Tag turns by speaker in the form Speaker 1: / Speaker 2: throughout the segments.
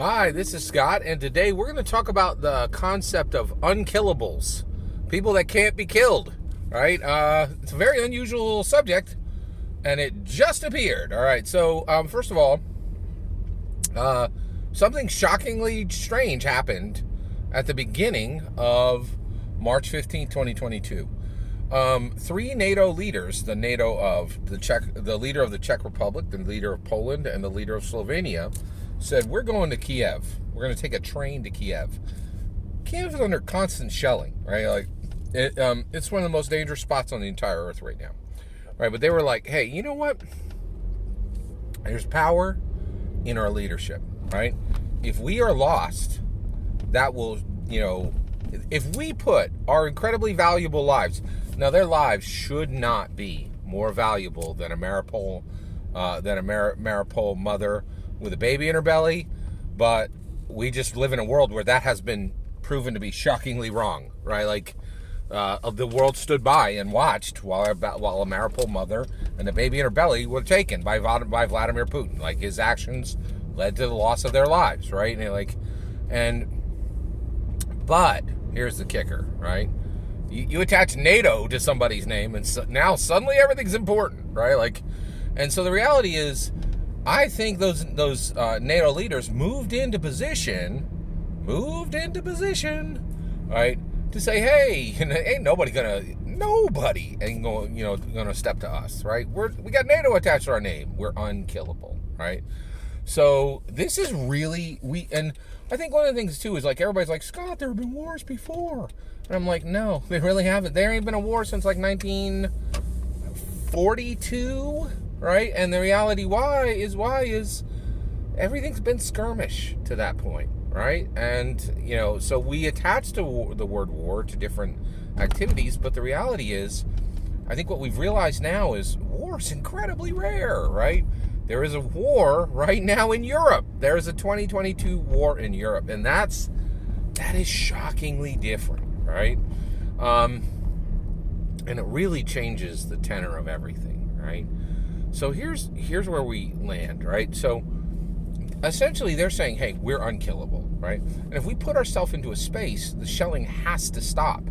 Speaker 1: Hi, this is Scott, and today we're going to talk about the concept of unkillables, people that can't be killed, right? It's a very unusual subject, and it just appeared. All right, so first of all, something shockingly strange happened at the beginning of March 15th, 2022. Three NATO leaders, the leader of the Czech Republic, the leader of Poland, and the leader of Slovenia, said, we're going to Kiev. We're going to take a train to Kiev. Kiev is under constant shelling, right? It's one of the most dangerous spots on the entire earth right now, right? But they were like, hey, you know what? There's power in our leadership, right? If we are lost, that will, if we put our incredibly valuable lives, now their lives should not be more valuable than a Maripol mother with a baby in her belly, but we just live in a world where that has been proven to be shockingly wrong, right? The world stood by and watched while a Maripol mother and the baby in her belly were taken by Vladimir Putin. Like, his actions led to the loss of their lives, right? But here's the kicker, right? You attach NATO to somebody's name, and now suddenly everything's important, right? And so the reality is, I think those NATO leaders moved into position, right, to say, hey, ain't nobody ain't gonna step to us, right? We got NATO attached to our name. We're unkillable, right? So this is really, and I think one of the things too is, like, everybody's like, Scott, there have been wars before, and I'm like, no, they really haven't. There ain't been a war since like 1942. Right? And the reality why is everything's been skirmish to that point, right? And, so we attach the word war to different activities, but the reality is, I think what we've realized now is war is incredibly rare, right? There is a war right now in Europe. There is a 2022 war in Europe, and that is shockingly different, right? And it really changes the tenor of everything, right? So here's where we land, right? So essentially they're saying, hey, we're unkillable, right? And if we put ourselves into a space, the shelling has to stop.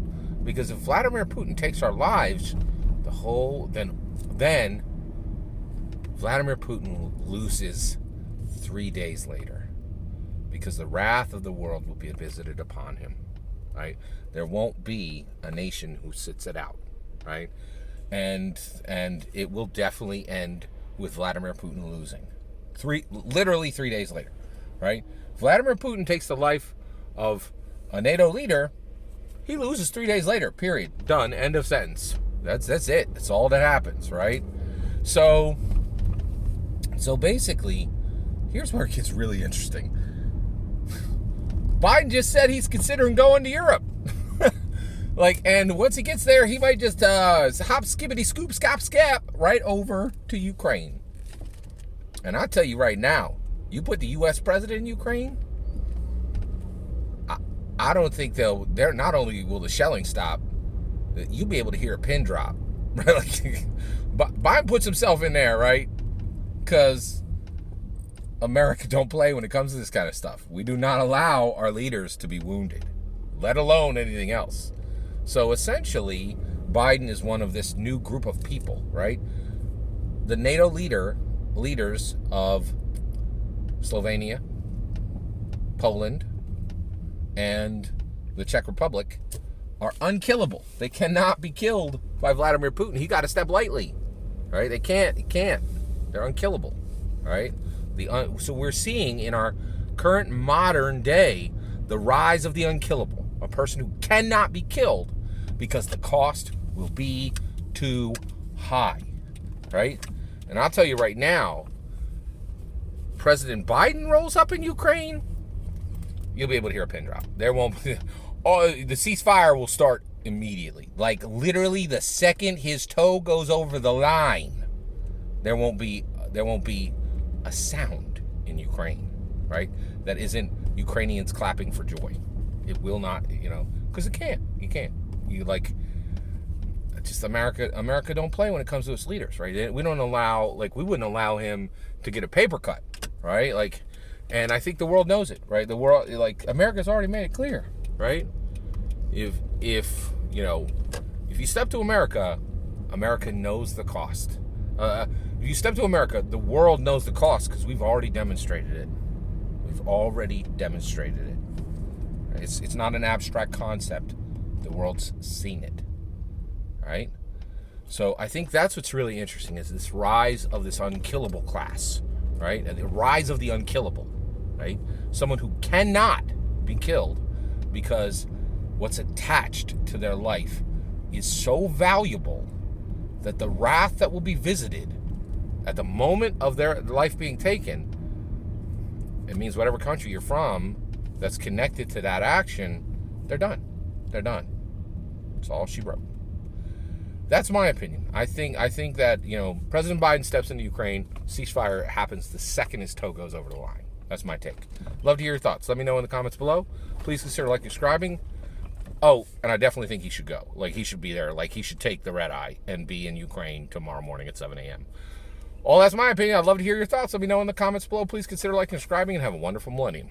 Speaker 1: Because if Vladimir Putin takes our lives, then Vladimir Putin loses 3 days later. Because the wrath of the world will be visited upon him, right? There won't be a nation who sits it out, right? And it will definitely end with Vladimir Putin losing. Literally 3 days later, right? Vladimir Putin takes the life of a NATO leader. He loses 3 days later. Period. Done. End of sentence. That's it. That's all that happens, right? So basically, here's where it gets really interesting. Biden just said he's considering going to Europe. And once he gets there, he might just hop, skippity, scoop, scap, right over to Ukraine. And I'll tell you right now, you put the U.S. president in Ukraine, I don't think they're not only will the shelling stop, you'll be able to hear a pin drop. Right? Biden puts himself in there, right? Because America don't play when it comes to this kind of stuff. We do not allow our leaders to be wounded, let alone anything else. So essentially, Biden is one of this new group of people, right? The NATO leaders of Slovenia, Poland, and the Czech Republic are unkillable. They cannot be killed by Vladimir Putin. He got to step lightly, right? They can't. They're unkillable, right? So we're seeing in our current modern day the rise of the unkillable, a person who cannot be killed because the cost will be too high, right? And I'll tell you right now, President Biden rolls up in Ukraine, you'll be able to hear a pin drop. There won't be, the ceasefire will start immediately. Like, literally the second his toe goes over the line, there won't be a sound in Ukraine, right? That isn't Ukrainians clapping for joy. It will not, because it can't. You can't. Just America don't play when it comes to its leaders, right? We don't allow, we wouldn't allow him to get a paper cut, right? And I think the world knows it, right? The world, like, America's already made it clear, right? If you step to America, America knows the cost. If you step to America, the world knows the cost because we've already demonstrated it. We've already demonstrated it. It's not an abstract concept. The world's seen it, right? So I think that's what's really interesting is this rise of this unkillable class, right? And the rise of the unkillable, right? Someone who cannot be killed because what's attached to their life is so valuable that the wrath that will be visited at the moment of their life being taken, it means whatever country you're from that's connected to that action, they're done. They're done. That's all she wrote. That's my opinion. I think that, President Biden steps into Ukraine, ceasefire happens the second his toe goes over the line. That's my take. Love to hear your thoughts. Let me know in the comments below. Please consider subscribing. Oh, and I definitely think he should go. He should be there. He should take the red eye and be in Ukraine tomorrow morning at 7 a.m. Well, that's my opinion. I'd love to hear your thoughts. Let me know in the comments below. Please consider subscribing, and have a wonderful millennium.